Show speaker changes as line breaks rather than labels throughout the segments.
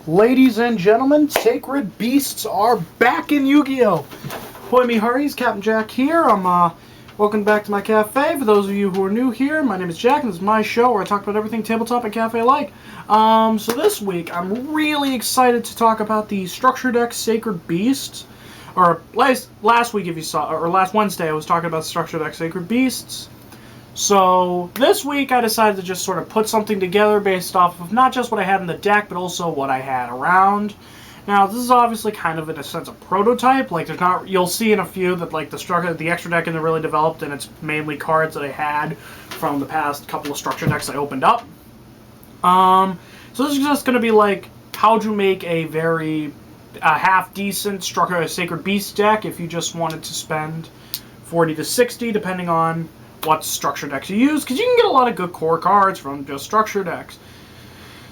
Ladies and gentlemen, sacred beasts are back in Yu-Gi-Oh! Hoy me hurries, Captain Jack here. Welcome back to my cafe. For those of you who are new here, my name is Jack, and this is my show where I talk about everything tabletop and cafe-like. So this week, I'm really excited to talk about the Structure Deck Sacred Beasts. Or last week, if you saw, or last Wednesday, I was talking about Structure Deck Sacred Beasts. So, this week I decided to just sort of put something together based off of not just what I had in the deck, but also what I had around. Now, this is obviously kind of, in a sense, a prototype. Like, there's not, you'll see in a few that, like, the extra deck isn't really developed, and it's mainly cards that I had from the past couple of structure decks I opened up. So this is just going to be, like, how to make a very half-decent Sacred Beast deck if you just wanted to spend 40 to 60, depending on what structure decks you use, because you can get a lot of good core cards from just structure decks.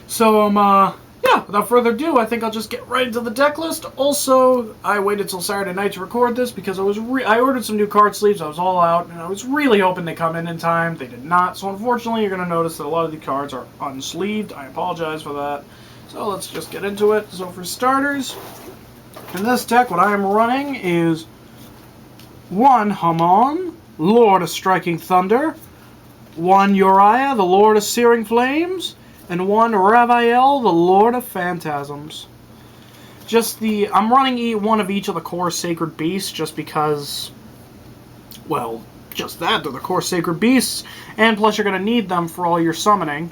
So, yeah, without further ado, I think I'll just get right into the deck list. Also, I waited till Saturday night to record this because I ordered some new card sleeves. I was all out, and I was really hoping they come in time. They did not, so unfortunately, you're going to notice that a lot of the cards are unsleeved. I apologize for that. So let's just get into it. So for starters, in this deck, what I am running is one Hamon, Lord of Striking Thunder, one Uriah, the Lord of Searing Flames, and one Ravael, the Lord of Phantasms. I'm running one of each of the core Sacred Beasts just because, well, just that, they're the core Sacred Beasts, and plus you're going to need them for all your summoning.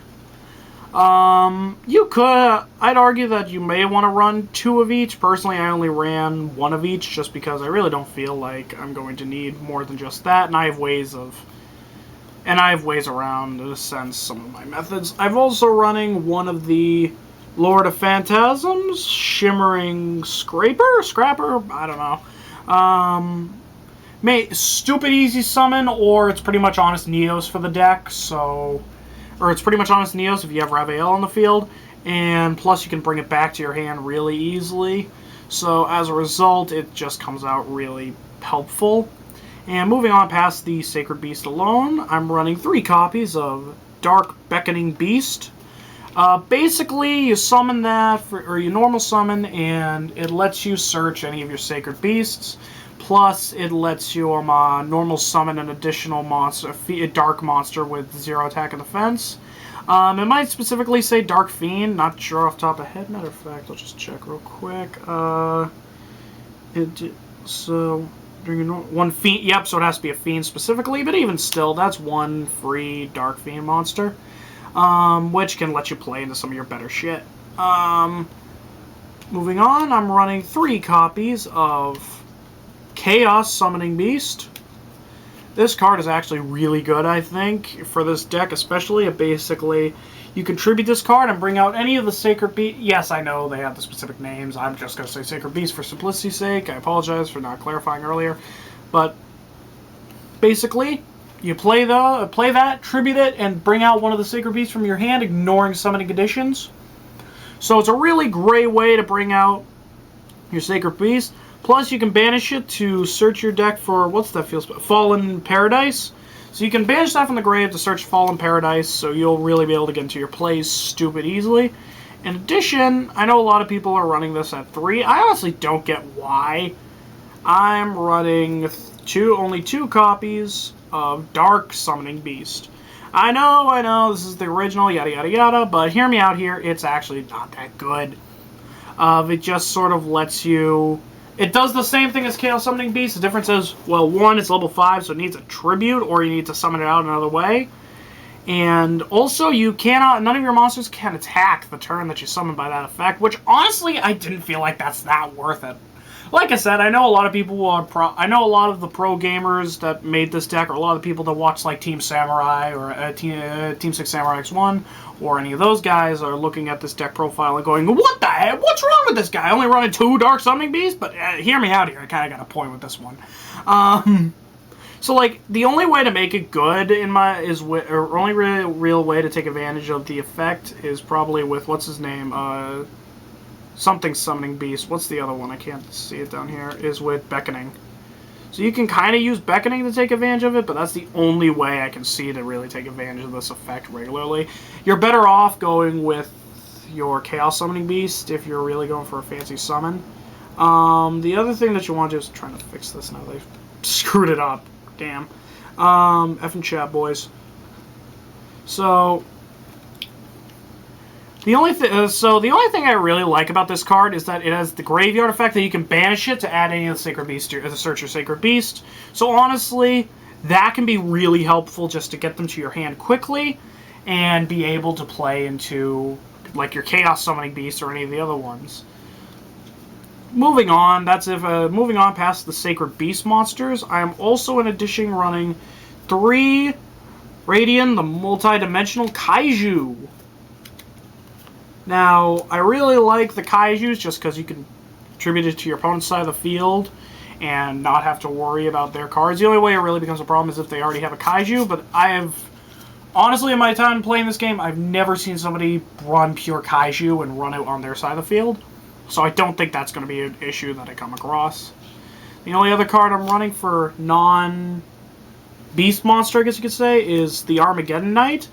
I'd argue that you may want to run two of each. Personally, I only ran one of each just because I really don't feel like I'm going to need more than just that, and I have ways around, in a sense, some of my methods. I've also running one of the Lord of Phantasms, Shimmering Scrapper, I don't know. Stupid easy summon, or it's pretty much Honest Neos for the deck, or it's pretty much Honest Neos if you have Ravael on the field, and plus you can bring it back to your hand really easily. So as a result, it just comes out really helpful. And moving on past the Sacred Beast alone, I'm running 3 copies of Dark Beckoning Beast. Basically, you summon that, or you normal summon, and it lets you search any of your Sacred Beasts. Plus, it lets you normal summon an additional monster, a dark monster with 0 attack and defense. It might specifically say Dark Fiend, not sure off the top of my head. Matter of fact, I'll just check real quick. One Fiend, yep, so it has to be a Fiend specifically, but even still, that's one free Dark Fiend monster, which can let you play into some of your better shit. Moving on, I'm running 3 copies of Chaos Summoning Beast. This card is actually really good, I think, for this deck especially. You contribute this card and bring out any of the Sacred Beasts. Yes, I know they have the specific names. I'm just going to say Sacred Beast for simplicity's sake. I apologize for not clarifying earlier. But basically, you play that, tribute it, and bring out one of the Sacred Beasts from your hand, ignoring summoning conditions. So it's a really great way to bring out your Sacred Beast. Plus, you can banish it to search your deck for, Fallen Paradise. So you can banish that from the grave to search Fallen Paradise, so you'll really be able to get into your plays stupid easily. In addition, I know a lot of people are running this at 3. I honestly don't get why. I'm running only 2 copies of Dark Summoning Beast. I know, this is the original, yada yada yada, but hear me out here, it's actually not that good. It just sort of lets you... It does the same thing as Chaos Summoning Beast. The difference is, well, 1, it's level 5, so it needs a tribute, or you need to summon it out another way. And also, none of your monsters can attack the turn that you summon by that effect, which, honestly, I didn't feel like that's that worth it. Like I said, I know a lot of people I know a lot of the pro gamers that made this deck, or a lot of the people that watch, like, Team Samurai, or Team 6 Samurai X1, or any of those guys are looking at this deck profile and going, what the heck? What's wrong with this guy? Only running 2 Dark Summoning Beasts? But hear me out here. I kind of got a point with this one. So, like, the only way to make it good only real way to take advantage of the effect is probably with, what's his name? Something Summoning Beast. What's the other one? I can't see it down here. Is with Beckoning. So you can kind of use Beckoning to take advantage of it, but that's the only way I can see to really take advantage of this effect regularly. You're better off going with your Chaos Summoning Beast if you're really going for a fancy summon. The other thing that you want to do is trying to fix this now. They've screwed it up. Damn. Effing chat, boys. So the only thing I really like about this card is that it has the graveyard effect that you can banish it to add any of the Sacred Beast to search your Sacred Beast. So honestly, that can be really helpful just to get them to your hand quickly and be able to play into like your Chaos Summoning Beast or any of the other ones. Moving on, moving on past the Sacred Beast monsters, I am also in addition running 3 Radiant the Multi-Dimensional Kaiju. Now, I really like the Kaijus just because you can attribute it to your opponent's side of the field and not have to worry about their cards. The only way it really becomes a problem is if they already have a Kaiju, but honestly, in my time playing this game, I've never seen somebody run pure Kaiju and run it on their side of the field. So I don't think that's going to be an issue that I come across. The only other card I'm running for non-Beast monster, I guess you could say, is the Armageddon Knight.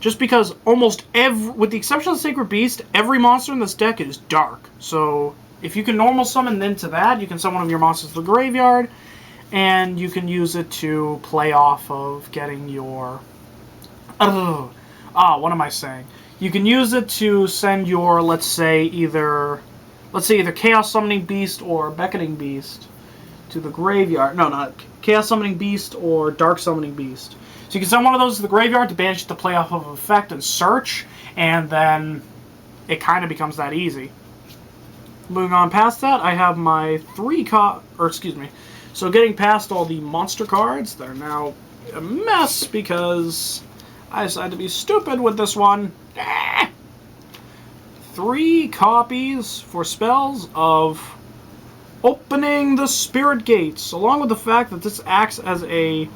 Just because almost with the exception of the Sacred Beast, every monster in this deck is dark. So if you can normal summon into that, you can summon one of your monsters to the graveyard, and you can use it to play off of getting your... what am I saying? You can use it to send your, let's say either Chaos Summoning Beast or Beckoning Beast to the graveyard. No, not Chaos Summoning Beast or Dark Summoning Beast. So you can send one of those to the graveyard to banish it to play off of effect and search, and then it kind of becomes that easy. Moving on past that, I have my so getting past all the monster cards that are now a mess because I decided to be stupid with this one. 3 copies for spells of Opening the Spirit Gates, along with the fact that this acts as a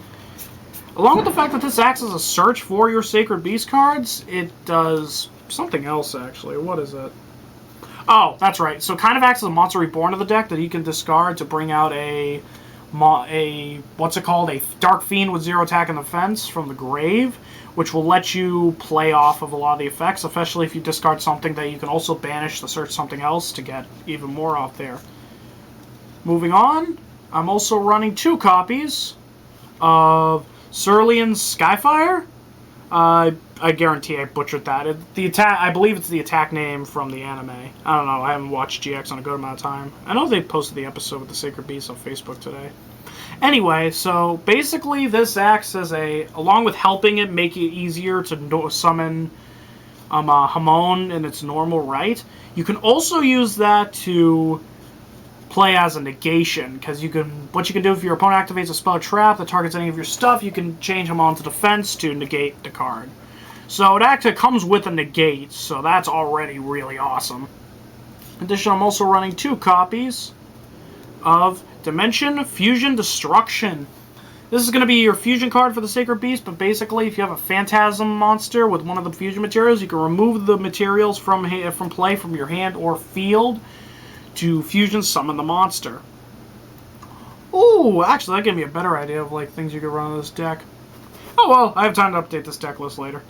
search for your Sacred Beast cards. It does something else, actually. What is it? Oh, that's right. So it kind of acts as a Monster Reborn of the deck that you can discard to bring out a Dark Fiend with 0 attack and defense from the grave, which will let you play off of a lot of the effects, especially if you discard something that you can also banish to search something else to get even more out there. Moving on, I'm also running 2 copies of Cerulean Skyfire. I guarantee I butchered that. I believe it's the attack name from the anime. I don't know. I haven't watched GX on a good amount of time. I know they posted the episode with the Sacred Beast on Facebook today. Anyway, so basically this acts as along with helping it make it easier to summon Hamon in its normal right, you can also use that to play as a negation, because what you can do if your opponent activates a spell or trap that targets any of your stuff, you can change them on to defense to negate the card. So it actually comes with a negate, so that's already really awesome. In addition, I'm also running 2 copies of Dimension Fusion Destruction. This is going to be your fusion card for the Sacred Beast, but basically if you have a Phantasm monster with one of the fusion materials, you can remove the materials from play from your hand or field to fusion summon the monster. Ooh, actually that gave me a better idea of things you could run on this deck. Oh well, I have time to update this deck list later.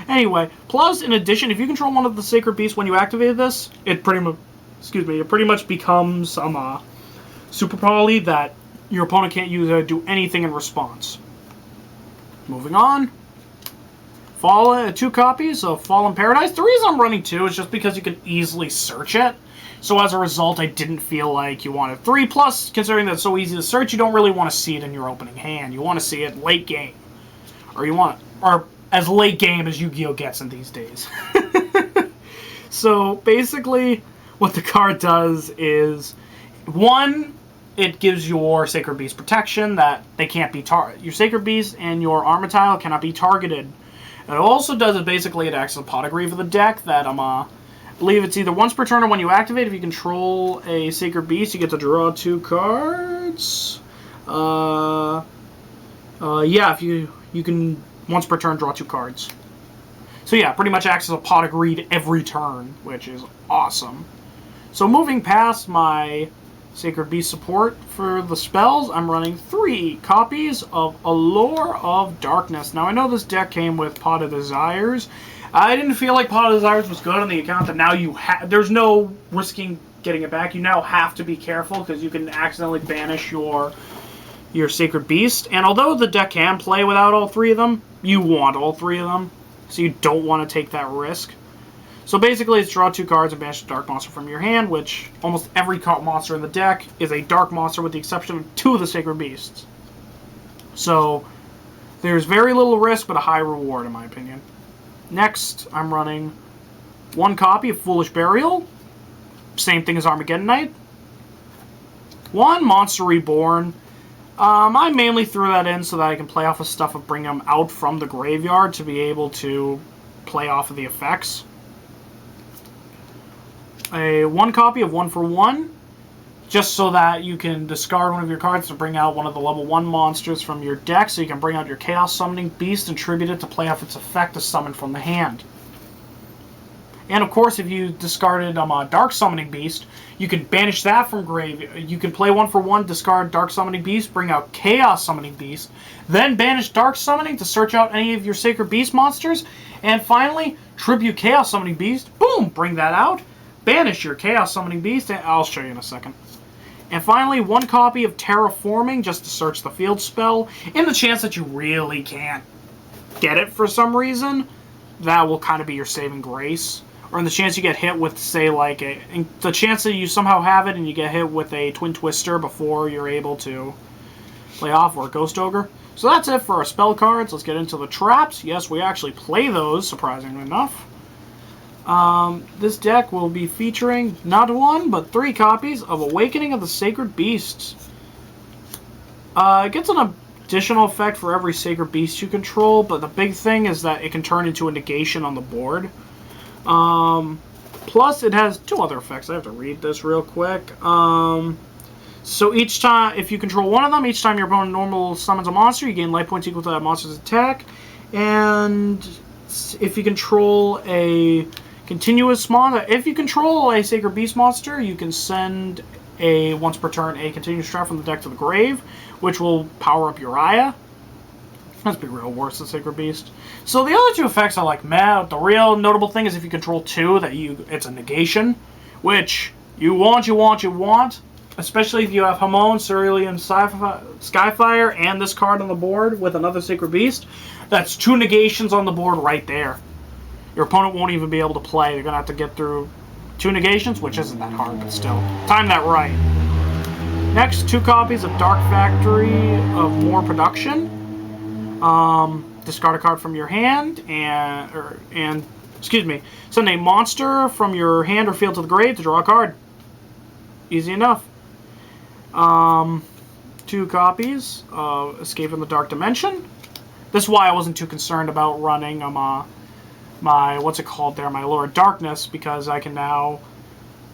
Anyway, plus in addition, if you control one of the Sacred Beasts when you activate this, it pretty much becomes super poly that your opponent can't use to do anything in response. Moving on. 2 copies of Fallen Paradise. The reason I'm running 2 is just because you can easily search it. So as a result, I didn't feel like you wanted 3. Plus, considering that it's so easy to search, you don't really want to see it in your opening hand. You want to see it late game. Or as late game as Yu-Gi-Oh! Gets in these days. So basically, what the card does is, 1, it gives your Sacred Beast protection that they can't be targeted. Your Sacred Beast and your Armor Tile cannot be targeted. And it also does is basically it acts as a pot of grief of the deck that I believe it's either once per turn or when you activate. If you control a Sacred Beast, you get to draw 2 cards. Yeah, if you can once per turn draw 2 cards. So yeah, pretty much acts as a pot of greed every turn, which is awesome. So moving past my Sacred Beast support for the spells, I'm running 3 copies of Allure of Darkness. Now I know this deck came with Pot of Desires. I didn't feel like Pot of Desires was good on the account that now there's no risking getting it back. You now have to be careful because you can accidentally banish your Sacred Beast. And although the deck can play without all three of them, you want all three of them. So you don't want to take that risk. So basically it's draw 2 cards and banish a dark monster from your hand, which almost every monster in the deck is a dark monster with the exception of 2 of the Sacred Beasts. So there's very little risk but a high reward in my opinion. Next, I'm running 1 copy of Foolish Burial. Same thing as Armageddon Knight. 1 Monster Reborn. I mainly threw that in so that I can play off of stuff of bringing them out from the graveyard to be able to play off of the effects. 1 copy of 1 for 1. Just so that you can discard one of your cards to bring out one of the level 1 monsters from your deck, so you can bring out your Chaos Summoning Beast and tribute it to play off its effect to summon from the hand. And of course, if you discarded a Dark Summoning Beast, you can banish that from grave. You can play 1 for 1, discard Dark Summoning Beast, bring out Chaos Summoning Beast, then banish Dark Summoning to search out any of your Sacred Beast monsters, and finally, tribute Chaos Summoning Beast, boom, bring that out, banish your Chaos Summoning Beast, and I'll show you in a second. And finally, 1 copy of Terraforming, just to search the field spell. In the chance that you really can't get it for some reason, that will kind of be your saving grace. Or in the chance you get hit with, say, like, the chance that you somehow have it and you get hit with a Twin Twister before you're able to play off, or a Ghost Ogre. So that's it for our spell cards. Let's get into the traps. Yes, we actually play those, surprisingly enough. This deck will be featuring not 1, but 3 copies of Awakening of the Sacred Beasts. It gets an additional effect for every Sacred Beast you control, but the big thing is that it can turn into a negation on the board. Plus, it has 2 other effects. I have to read this real quick. So each time, if you control one of them, each time your opponent normal summons a monster, you gain life points equal to that monster's attack. And if you control a continuous monster, if you control a Sacred Beast monster, you can send once per turn a continuous trap from the deck to the grave, which will power up Uriah. Let's be real, worse than Sacred Beast. So the other 2 effects are like meh. The real notable thing is if you control 2, it's a negation, which you want. Especially if you have Hamon, Cerulean Skyfire, and this card on the board with another Sacred Beast. That's 2 negations on the board right there. Your opponent won't even be able to play. They're going to have to get through 2 negations, which isn't that hard, but still. Time that right. Next, 2 copies of Dark Factory of More Production. Discard a card from your hand, send a monster from your hand or field to the grave to draw a card. Easy enough. 2 copies of Escape from the Dark Dimension. This is why I wasn't too concerned about running my Lower Darkness, because I can now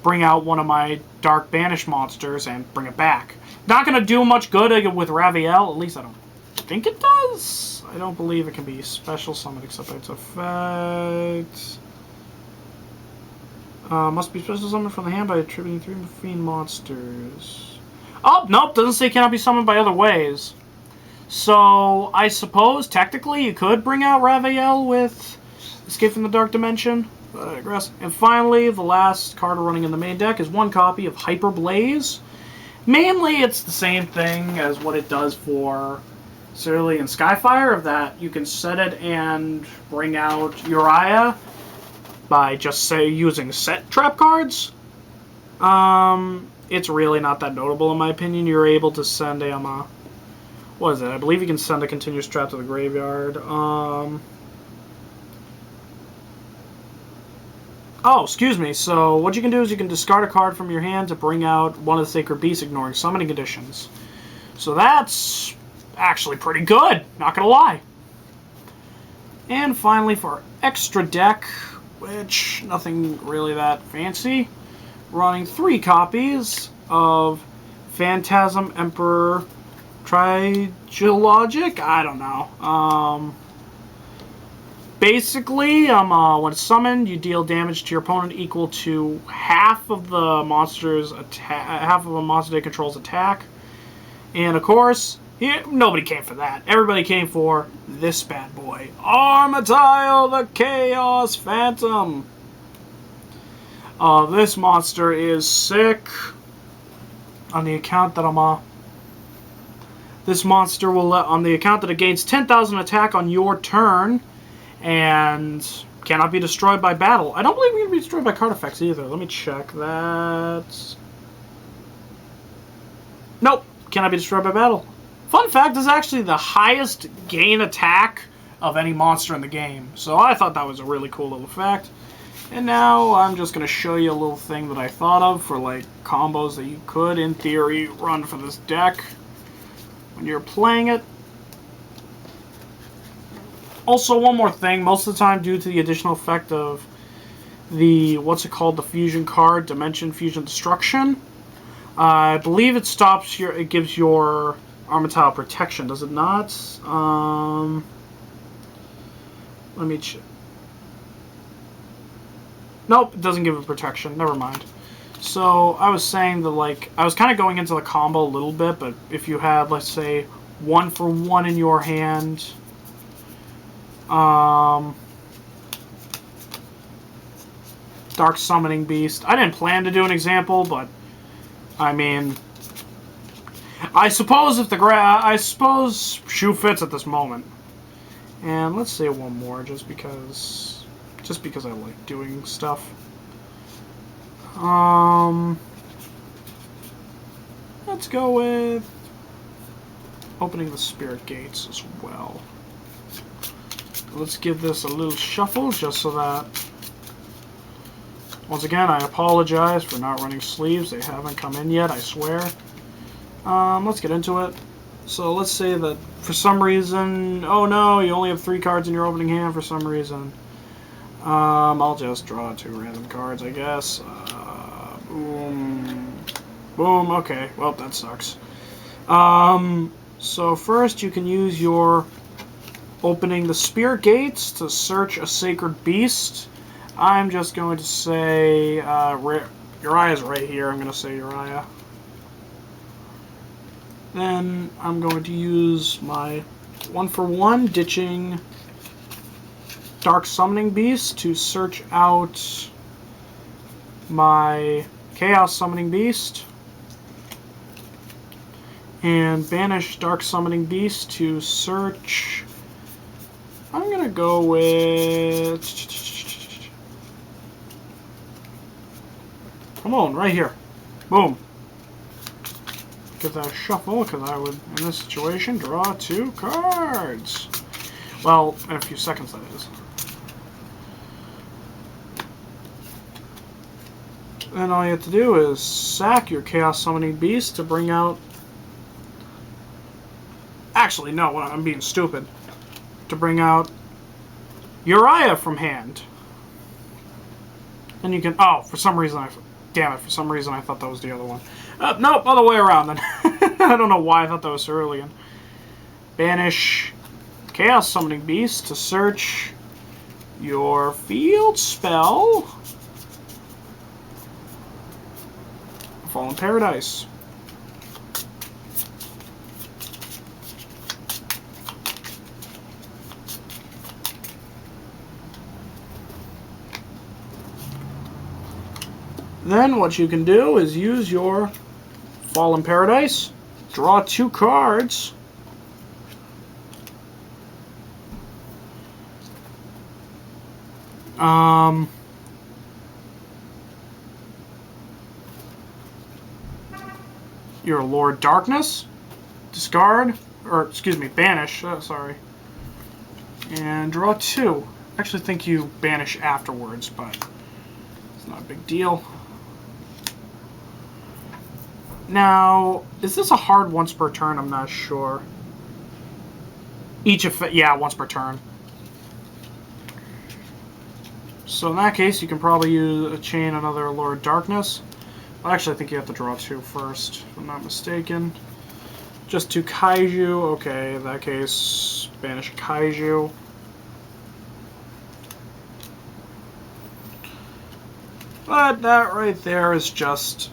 bring out one of my Dark Banished monsters and bring it back. Not going to do much good with Raviel, at least I don't think it does. I don't believe it can be special summoned except by its effect. Must be special summoned from the hand by attributing 3 fiend monsters. Oh, nope, doesn't say cannot be summoned by other ways. So, I suppose, technically, you could bring out Raviel with Escape from the Dark Dimension. But I digress. And finally, the last card running in the main deck is 1 copy of Hyper Blaze. Mainly, it's the same thing as what it does for Cerulean Skyfire, of that you can set it and bring out Uriah by just, say, using set trap cards. It's really not that notable in my opinion. You're able to send what is it? I believe you can send a continuous trap to the graveyard. Oh, excuse me. So what you can do is you can discard a card from your hand to bring out one of the Sacred Beasts, ignoring summoning conditions. So that's actually pretty good, not gonna lie. And finally, for our extra deck, which nothing really that fancy, running 3 copies of Phantasm Emperor Trigeologic. I don't know. Basically, when summoned, you deal damage to your opponent equal to half of the monster they control's attack. And of course, Nobody came for that. Everybody came for this bad boy. Armatile the Chaos Phantom. This monster is sick. On the account that this monster will on the account that it gains 10,000 attack on your turn, and cannot be destroyed by battle. I don't believe it can be destroyed by card effects either. Let me check that. Nope, cannot be destroyed by battle. Fun fact, is actually the highest gain attack of any monster in the game. So I thought that was a really cool little fact. And now I'm just going to show you a little thing that I thought of for like combos that you could, in theory, run for this deck when you're playing it. Also, one more thing. Most of the time, due to the additional effect of the, the fusion card, Dimension Fusion Destruction, I believe it stops it gives your Armatile protection, does it not? Let me check. Nope, it doesn't give it protection. Never mind. So, I was saying that, like, I was kind of going into the combo a little bit, but if you had, let's say, 1-for-1 in your hand, Dark Summoning Beast. I didn't plan to do an example, but, I mean, I suppose shoe fits at this moment. And let's say one more, just because I like doing stuff. Let's go with opening the Spirit Gates as well. Let's give this a little shuffle, just so that... Once again, I apologize for not running sleeves. They haven't come in yet, I swear. Let's get into it. So let's say that for some reason... Oh no, you only have 3 cards in your opening hand for some reason. I'll just draw 2 random cards, I guess. Boom. Boom, okay. Well, that sucks. So first you can use your opening the Spirit Gates to search a Sacred Beast. I'm just going to say, Uriah's right here. I'm going to say Uriah. Then I'm going to use my 1-for-1, ditching Dark Summoning Beast to search out my Chaos Summoning Beast. And banish Dark Summoning Beast to search... I'm going to go with... Come on, right here. Boom. Give that a shuffle, because I would, in this situation, draw 2 cards. Well, in a few seconds, that is. Then all you have to do is sack your Chaos Summoning Beast to bring out... Actually, no, I'm being stupid. To bring out Uriah from hand. And you can... Oh, for some reason Damn it, for some reason I thought that was the other one. Nope, other way around then. I don't know why I thought that was Cerulean. Banish Chaos Summoning Beast to search your field spell. Fallen Paradise. Then what you can do is use your Fallen Paradise, draw 2 cards, your Lord Darkness, discard, or excuse me, banish, sorry, and draw 2. I actually think you banish afterwards, but it's not a big deal. Now, is this a hard once per turn? I'm not sure. Each effect, yeah, once per turn. So in that case, you can probably chain another Lord Darkness. Well, actually, I think you have to draw 2 first, if I'm not mistaken. Just 2 Kaiju. Okay, in that case, banish Kaiju. But that right there is just...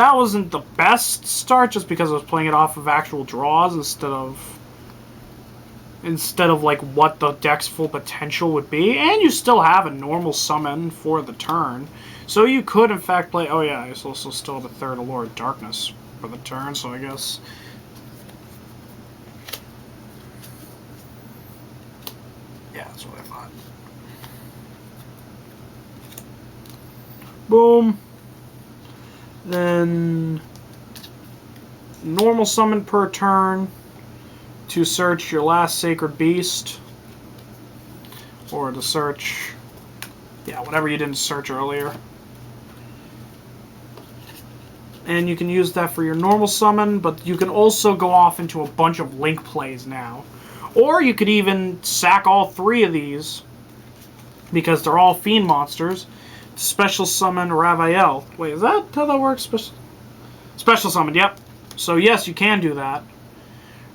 that wasn't the best start, just because I was playing it off of actual draws instead of like what the deck's full potential would be. And you still have a normal summon for the turn, so you could in fact play. Oh yeah, I also still have a third Allure of Darkness for the turn, so I guess. Yeah, that's what I thought. Boom. Then normal summon per turn to search your last Sacred Beast, or to search, yeah, whatever you didn't search earlier. And you can use that for your normal summon, but you can also go off into a bunch of link plays now. Or you could even sack all 3 of these, because they're all Fiend monsters, to special summon Ravael. Wait, is that how that works? Special summon, yep. So yes, you can do that.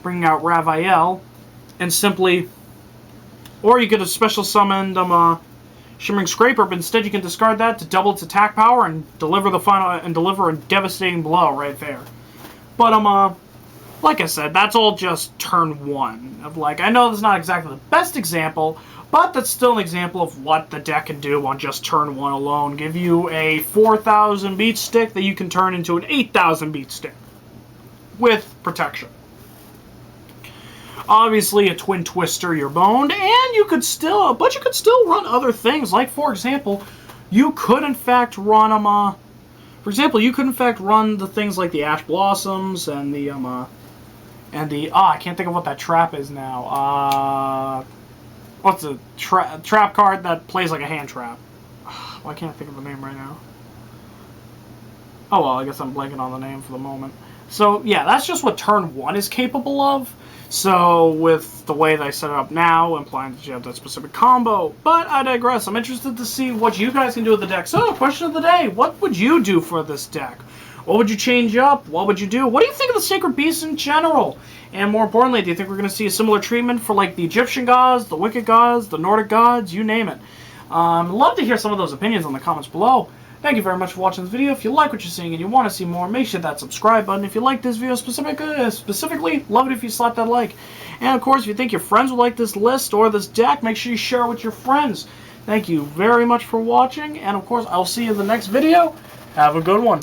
Bring out Ravael, and simply, or you could have special summoned Shimmering Scraper, but instead you can discard that to double its attack power and deliver a devastating blow right there. But like I said, that's all just turn 1 of, like, I know that's not exactly the best example, but that's still an example of what the deck can do on just turn 1 alone. Give you a 4,000 beat stick that you can turn into an 8,000 beat stick with protection. Obviously, a Twin Twister, you're boned, and you could still run other things. Like, for example, you could in fact run the things like the Ash Blossoms and the I can't think of what that trap is now. What's the trap card that plays like a hand trap? Well, I can't think of the name right now. Oh well, I guess I'm blanking on the name for the moment. So yeah, that's just what turn 1 is capable of. So with the way that I set it up now, implying that you have that specific combo. But I digress. I'm interested to see what you guys can do with the deck. So, question of the day. What would you do for this deck? What would you change up? What would you do? What do you think of the Sacred Beasts in general? And more importantly, do you think we're going to see a similar treatment for like the Egyptian gods, the Wicked gods, the Nordic gods, you name it? Love to hear some of those opinions in the comments below. Thank you very much for watching this video. If you like what you're seeing and you want to see more, make sure that subscribe button. If you like this video specifically, love it if you slap that like. And of course, if you think your friends would like this list or this deck, make sure you share it with your friends. Thank you very much for watching, and of course, I'll see you in the next video. Have a good one.